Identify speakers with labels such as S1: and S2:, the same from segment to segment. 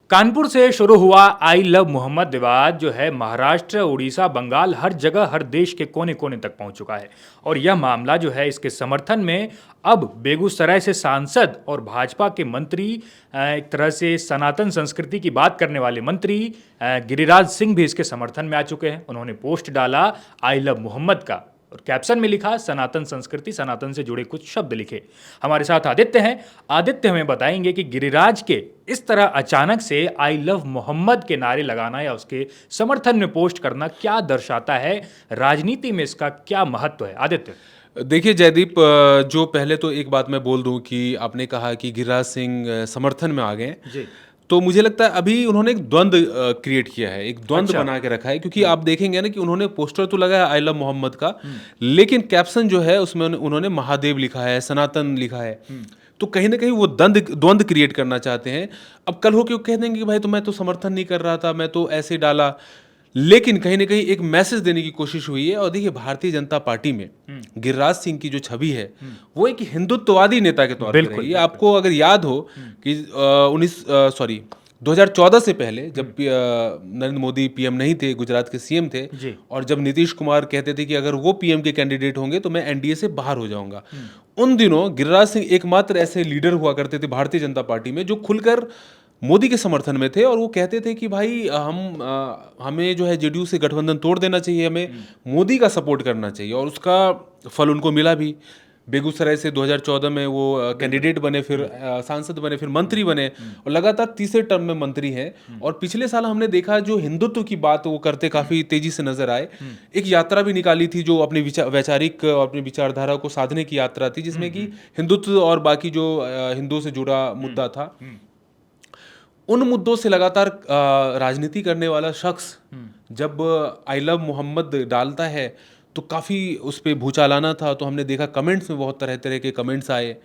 S1: कानपुर से शुरू हुआ आई लव मोहम्मद विवाद जो है महाराष्ट्र, उड़ीसा, बंगाल हर जगह हर देश के कोने कोने तक पहुंच चुका है। और यह मामला जो है इसके समर्थन में अब बेगूसराय से सांसद और भाजपा के मंत्री, एक तरह से सनातन संस्कृति की बात करने वाले मंत्री गिरिराज सिंह भी इसके समर्थन में आ चुके हैं। उन्होंने पोस्ट डाला आई लव मोहम्मद का और कैप्शन में लिखा सनातन संस्कृति, सनातन से जुड़े कुछ शब्द लिखे। हमारे साथ आदित्य हैं। आदित्य हमें बताएंगे कि गिरिराज के इस तरह अचानक से आई लव मोहम्मद के नारे लगाना या उसके समर्थन में पोस्ट करना क्या दर्शाता है, राजनीति में इसका क्या महत्व है। आदित्य।
S2: देखिए जयदीप, जो पहले तो एक बात मैं बोल दूं कि आपने कहा कि गिरिराज सिंह समर्थन में आ गए
S1: जी।
S2: तो मुझे लगता है अभी उन्होंने एक द्वंद क्रिएट किया है, एक द्वंद
S1: अच्छा।
S2: बना के रखा है। क्योंकि आप देखेंगे ना कि उन्होंने पोस्टर तो लगाया आई लव मोहम्मद का, लेकिन कैप्शन जो है उसमें उन्होंने महादेव लिखा है, सनातन लिखा है। तो कहीं ना कहीं वो द्वंद क्रिएट करना चाहते हैं। अब कल हो के वो कह देंगे कि भाई तो मैं तो समर्थन नहीं कर रहा था, मैं तो ऐसे डाला। लेकिन कहीं ना कहीं एक मैसेज देने की कोशिश हुई है। और देखिए भारतीय जनता पार्टी में गिरिराज सिंह की जो छवि है वो एक हिंदुत्ववादी नेता के तौर पर
S1: बिल्कुल
S2: रही है।
S1: बिल्कुल।
S2: आपको अगर याद हो कि 2014 से पहले जब नरेंद्र मोदी पीएम नहीं थे, गुजरात के सीएम थे,
S1: जी।
S2: और जब नीतीश कुमार कहते थे कि अगर वो पीएम के कैंडिडेट होंगे तो मैं एनडीए से बाहर हो जाऊंगा, उन दिनों गिरिराज सिंह एकमात्र ऐसे लीडर हुआ करते थे भारतीय जनता पार्टी में जो खुलकर मोदी के समर्थन में थे। और वो कहते थे कि भाई हमें जो है जेडीयू से गठबंधन तोड़ देना चाहिए, हमें मोदी का सपोर्ट करना चाहिए। और उसका फल उनको मिला भी। बेगूसराय से 2014 में वो कैंडिडेट बने, फिर सांसद बने, फिर मंत्री बने, और लगातार तीसरे टर्म में मंत्री हैं। और पिछले साल हमने देखा जो हिंदुत्व की बात वो करते काफ़ी तेजी से नजर आए। एक यात्रा भी निकाली थी जो अपनी वैचारिक और अपनी विचारधारा को साधने की यात्रा थी, जिसमें कि हिंदुत्व और बाकी जो हिंदुओं से जुड़ा मुद्दा था, उन मुद्दों से लगातार राजनीति करने वाला शख्स जब आई लव मोहम्मद डालता है तो काफ़ी उस पर भूचालाना था। तो हमने देखा कमेंट्स में बहुत तरह तरह के कमेंट्स आए।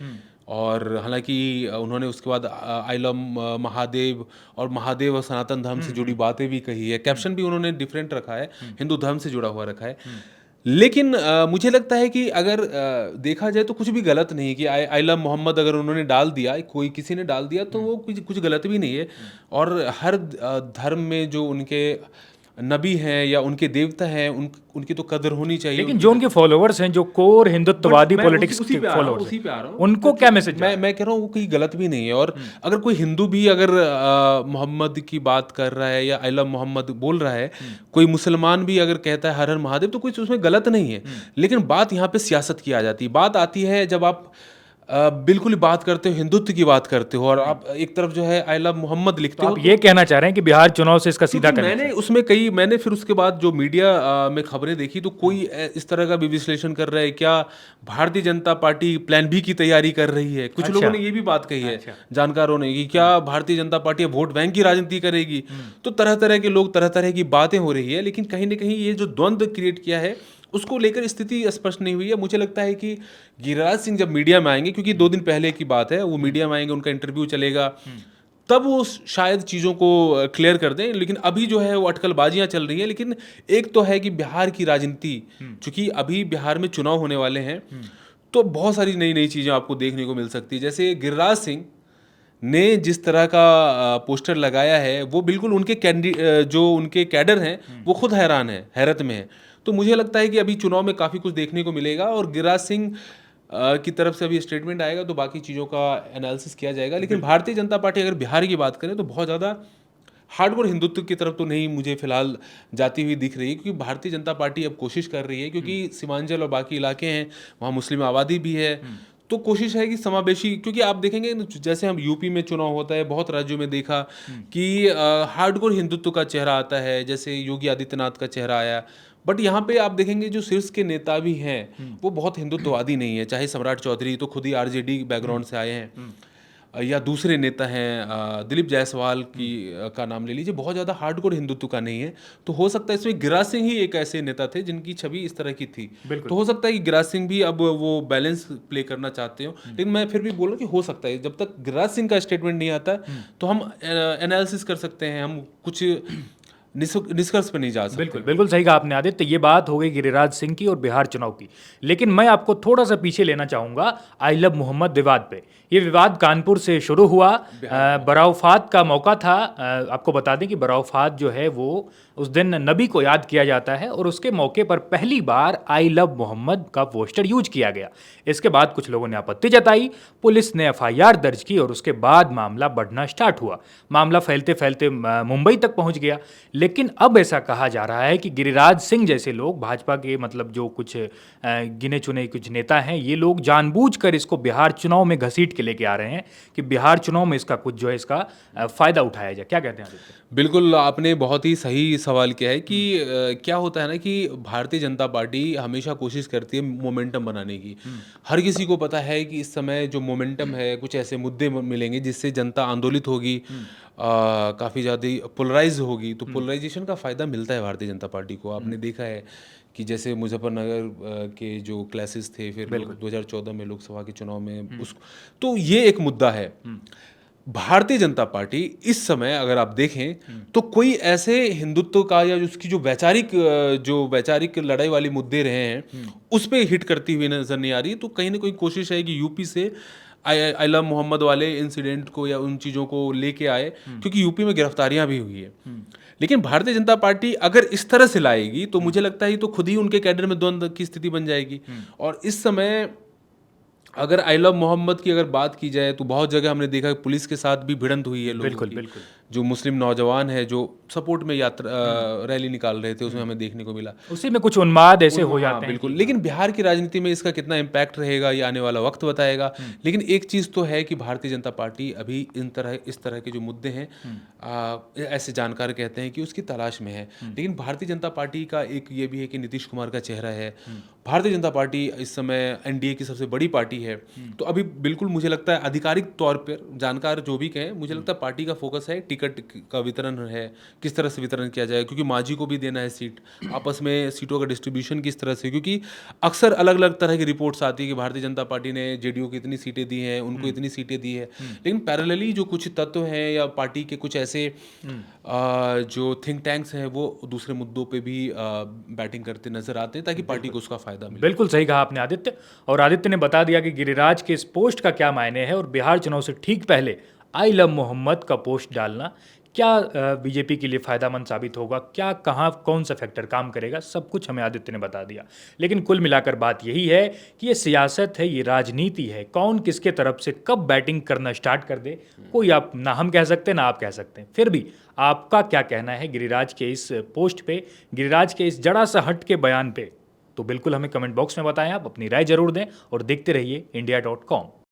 S2: और हालांकि उन्होंने उसके बाद आई लव महादेव और महादेव और सनातन धर्म से जुड़ी बातें भी कही है। कैप्शन भी उन्होंने डिफरेंट रखा है, हिंदू धर्म से जुड़ा हुआ रखा है। लेकिन मुझे लगता है कि अगर देखा जाए तो कुछ भी गलत नहीं है कि आई लव मोहम्मद अगर उन्होंने डाल दिया, कोई किसी ने डाल दिया, तो वो कुछ गलत भी नहीं है। और हर धर्म में जो उनके नबी हैं या उनके देवता हैं, उनकी तो कदर होनी चाहिए।
S1: लेकिन जो उनके फॉलोअर्स हैं, जो कोर हिंदुत्ववादी पॉलिटिक्स के फॉलोअर्स
S2: उसी पे आ रहा हूँ,
S1: उनको क्या मैसेज
S2: मैं कह रहा हूँ वो कोई गलत भी नहीं है। और अगर कोई हिंदू भी अगर मोहम्मद की बात कर रहा है या आई लव मोहम्मद बोल रहा है, कोई मुसलमान भी अगर कहता है हर हर महादेव, तो कुछ उसमें गलत नहीं है। लेकिन बात यहाँ पे सियासत की आ जाती है। बात आती है जब आप बिल्कुल ही बात करते हो, हिंदुत्व की बात करते हो, और आप एक तरफ जो है आई लव मोहम्मद लिखते
S1: तो
S2: हो।
S1: आप ये कहना चाह रहे हैं कि बिहार चुनाव से इसका सीधा
S2: क्योंकि मैंने फिर उसके बाद जो मीडिया में खबरें देखी तो कोई इस तरह का भी विश्लेषण कर रहा है क्या Bharatiya Janata party plan B की तैयारी कर रही है। कुछ लोगों ने ये भी बात कही है, जानकारों ने, कि क्या Bharatiya Janata party vote bank की राजनीति करेगी। तो तरह तरह के लोग, तरह तरह की बातें हो रही है। लेकिन कहीं ना कहीं ये जो द्वंद्व क्रिएट किया है उसको लेकर स्थिति स्पष्ट नहीं हुई है। मुझे लगता है कि गिरिराज सिंह जब मीडिया में आएंगे, क्योंकि 2 दिन पहले की बात है, वो मीडिया में आएंगे, उनका इंटरव्यू चलेगा, तब वो शायद चीज़ों को क्लियर कर दें। लेकिन अभी जो है वो अटकलबाजियां चल रही हैं। लेकिन एक तो है कि बिहार की राजनीति, चूंकि अभी बिहार में चुनाव होने वाले हैं, तो बहुत सारी नई नई चीज़ें आपको देखने को मिल सकती है। जैसे गिरिराज सिंह ने जिस तरह का पोस्टर लगाया है, वो बिल्कुल जो उनके कैडर हैं वो खुद हैरत में है। तो मुझे लगता है कि अभी चुनाव में काफ़ी कुछ देखने को मिलेगा। और गिरिराज सिंह की तरफ से अभी स्टेटमेंट आएगा तो बाकी चीज़ों का एनालिसिस किया जाएगा। लेकिन भारतीय जनता पार्टी अगर बिहार की बात करें तो बहुत ज़्यादा हार्डकोर हिंदुत्व की तरफ तो नहीं मुझे फिलहाल जाती हुई दिख रही है। क्योंकि भारतीय जनता पार्टी अब कोशिश कर रही है, क्योंकि सीमांचल और बाकी इलाके हैं, वहाँ मुस्लिम आबादी भी है, तो कोशिश है कि समावेशी, क्योंकि आप देखेंगे जैसे हम यूपी में चुनाव होता है, बहुत राज्यों में देखा कि हार्डकोर हिंदुत्व का चेहरा आता है, जैसे योगी आदित्यनाथ का चेहरा आया। बट यहाँ पे आप देखेंगे जो शीर्ष के नेता भी हैं वो बहुत हिंदुत्ववादी नहीं है। चाहे सम्राट चौधरी तो खुद ही आरजेडी बैकग्राउंड से आए हैं, या दूसरे नेता हैं दिलीप जायसवाल का नाम ले लीजिए, बहुत ज़्यादा हार्डकोर हिंदुत्व का नहीं है। तो हो सकता है इसमें गिरिराज सिंह ही एक ऐसे नेता थे जिनकी छवि इस तरह की थी। तो हो सकता है कि गिरिराज सिंह भी अब वो बैलेंस प्ले करना चाहते हो। लेकिन मैं फिर भी बोल रहा हूँ कि हो सकता है जब तक गिरिराज सिंह का स्टेटमेंट नहीं आता तो हम एनालिसिस कर सकते हैं, हम कुछ निष्कर्ष पे नहीं जा सकते।
S1: बिल्कुल बिल्कुल सही कहा आपने आदित्य। ये बात हो गई गिरिराज सिंह की और बिहार चुनाव की, लेकिन मैं आपको थोड़ा सा पीछे लेना चाहूंगा आई लव मोहम्मद विवाद पे। ये विवाद कानपुर से शुरू हुआ। बराऊफात का मौका था। आपको बता दें कि बराऊफात जो है वो उस दिन नबी को याद किया जाता है और उसके मौके पर पहली बार आई लव मोहम्मद का पोस्टर यूज किया गया। इसके बाद कुछ लोगों ने आपत्ति जताई, पुलिस ने एफआईआर दर्ज की और उसके बाद मामला बढ़ना स्टार्ट हुआ। मामला फैलते फैलते मुंबई तक पहुंच गया। लेकिन अब ऐसा कहा जा रहा है कि गिरिराज सिंह जैसे लोग, भाजपा के मतलब जो कुछ गिने चुने कुछ नेता हैं, ये लोग जानबूझकर इसको बिहार चुनाव में घसीट के लेके आ रहे हैं कि बिहार चुनाव में इसका कुछ जो है इसका फायदा उठाया जाए। क्या कहते हैं आदित्य?
S2: बिल्कुल, आपने बहुत ही सही सवाल किया है कि क्या होता है ना कि भारतीय जनता पार्टी हमेशा कोशिश करती है मोमेंटम बनाने की। हर किसी को पता है कि इस समय जो मोमेंटम है, कुछ ऐसे मुद्दे मिलेंगे जिससे जनता आंदोलित होगी, काफ़ी ज़्यादा पोलराइज होगी। तो पोलराइजेशन का फ़ायदा मिलता है भारतीय जनता पार्टी को। आपने देखा है कि जैसे मुजफ्फरनगर के जो क्लासेस थे, फिर 2014 में लोकसभा के चुनाव में उस, तो ये एक मुद्दा है। भारतीय जनता पार्टी इस समय अगर आप देखें तो कोई ऐसे हिंदुत्व का या उसकी जो वैचारिक लड़ाई वाली मुद्दे रहे हैं उस पे हिट करती हुई नजर नहीं आ रही। तो कहीं ना कहीं कोशिश है कि यूपी से आई लव मोहम्मद वाले इंसिडेंट को या उन चीज़ों को लेके आए, क्योंकि यूपी में गिरफ्तारियां भी हुई है। लेकिन भारतीय जनता पार्टी अगर इस तरह से लाएगी तो मुझे लगता है तो खुद ही उनके कैडर में द्वंद्व की स्थिति बन जाएगी। और इस समय अगर आई लव मोहम्मद की अगर बात की जाए तो बहुत जगह हमने देखा कि पुलिस के साथ भी भिड़ंत हुई है लोगों
S1: बिल्कुल
S2: की।
S1: बिल्कुल।
S2: जो मुस्लिम नौजवान है जो सपोर्ट में यात्रा रैली निकाल रहे थे, उसमें हमें देखने को मिला।
S1: उसी में कुछ उन्माद ऐसे हो
S2: हाँ,
S1: जाते हैं
S2: बिल्कुल।
S1: कि
S2: लेकिन बिहार की राजनीति में इसका कितना इम्पैक्ट रहेगा ये आने वाला वक्त बताएगा। लेकिन एक चीज़ तो है कि भारतीय जनता पार्टी अभी इस तरह के जो मुद्दे हैं, ऐसे जानकार कहते हैं कि उसकी तलाश में है। लेकिन भारतीय जनता पार्टी का एक ये भी है कि नीतीश कुमार का चेहरा है। भारतीय जनता पार्टी इस समय एनडीए की सबसे बड़ी पार्टी है। तो अभी बिल्कुल मुझे लगता है आधिकारिक तौर पर जानकार जो भी कहें, मुझे लगता है पार्टी का फोकस है टिकट का वितरण है, किस तरह से वितरण किया जाए, क्योंकि मांझी को भी देना है सीट, आपस में सीटों का डिस्ट्रीब्यूशन किस तरह से। क्योंकि अक्सर अलग अलग तरह की रिपोर्ट्स आती है कि भारतीय जनता पार्टी ने जेडीयू को इतनी सीटें दी हैं, उनको इतनी सीटें दी है। लेकिन पैरेलली जो कुछ तत्व हैं या पार्टी के कुछ ऐसे जो थिंक टैंक्स हैं वो दूसरे मुद्दों पे भी बैटिंग करते नजर आते हैं ताकि पार्टी को उसका फायदा मिले।
S1: बिल्कुल सही कहा आपने आदित्य। और आदित्य ने बता दिया कि गिरिराज के इस पोस्ट का क्या मायने है और बिहार चुनाव से ठीक पहले आई लव मोहम्मद का पोस्ट डालना क्या बीजेपी के लिए फायदेमंद साबित होगा, क्या कहाँ कौन सा फैक्टर काम करेगा, सब कुछ हमें आदित्य ने बता दिया। लेकिन कुल मिलाकर बात यही है कि ये सियासत है, ये राजनीति है, कौन किसके तरफ से कब बैटिंग करना स्टार्ट कर दे कोई आप ना हम कह सकते ना आप कह सकते हैं। फिर भी आपका क्या कहना है गिरिराज के इस पोस्ट पे, गिरिराज के इस जरा सा हट के बयान पे? तो बिल्कुल हमें कमेंट बॉक्स में बताएं। आप अपनी राय जरूर दें और देखते रहिए India.com।